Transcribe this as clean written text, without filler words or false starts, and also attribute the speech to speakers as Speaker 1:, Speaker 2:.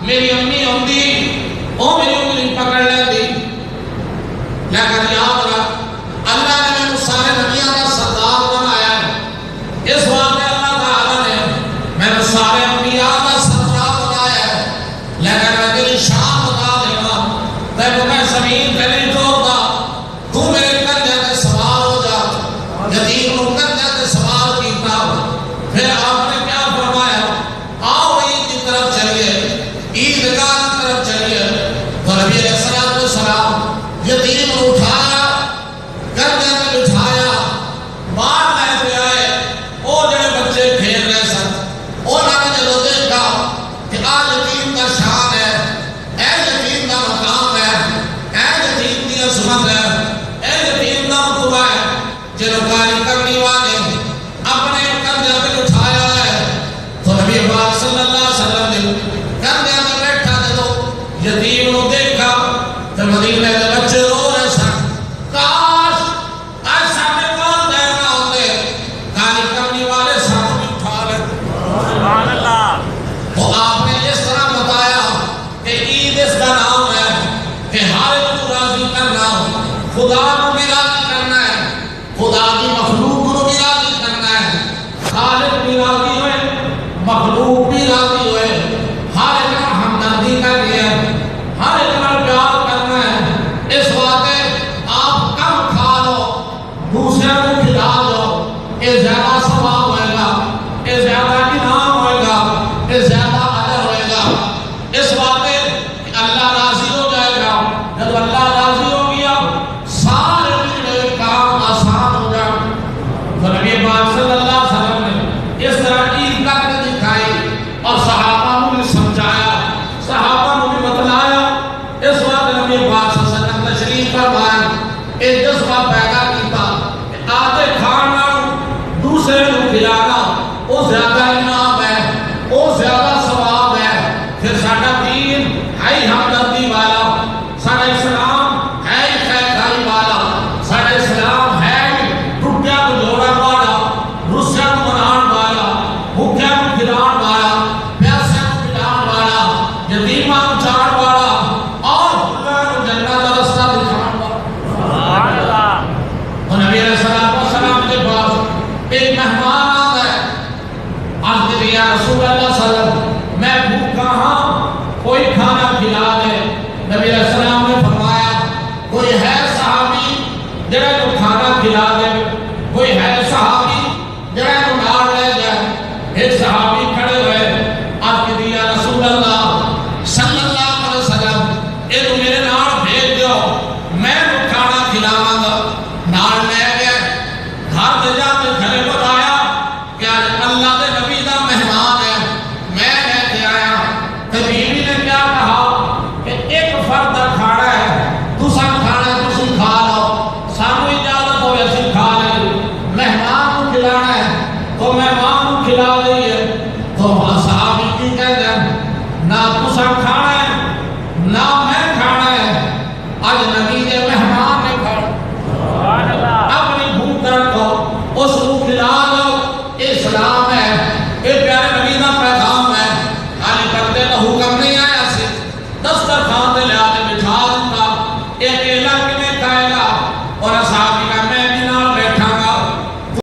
Speaker 1: میری امی ہوندی او میری انگلی پکڑ لیندی لیکن یاد رکھ اللہ نے میں سارے نبیوں کا سردار بنایا ہے اس واسطے اللہ تعالیٰ نے میں سارے انبیاء کا سردار بنایا ہے لیکن میں تیری شان بتا دینا تیرے میں زمین پہ نہیں توڑتا تو میرے کندھے پہ سوار ہو جا یتیم کو کندھے پہ سوار کیتا پھر آپ نے کیا فرمایا آؤ عید کی طرف چلیے عیدگاہ کی طرف چلیے تو نبی علیہ السلام یتیم کو اٹھایا کندھے پہ بٹھایا باہر لے کے آئے وہ جڑے بچے کھیل رہے سن انہوں نے جو دیکھا کہ آج یتیم کا شان ہے اے یتیم کا مقام ہے اے یتیم کی عظمت ہے اے یتیم کا مرتبہ ہے جنوکاری کرنے والے اپنے کندھے پہ اٹھایا ہے تو نبی پاک صلی اللہ علیہ وسلم نے کندھے پہ بیٹھا تو یتیم کو دیکھا تو مدینے کے بچے رو رہے سن کاش آج سامنے کون دیکھنا ہوتے کاری کرنے والے ساتھ بھی اٹھا لیتے
Speaker 2: سبحان اللہ
Speaker 1: تو آپ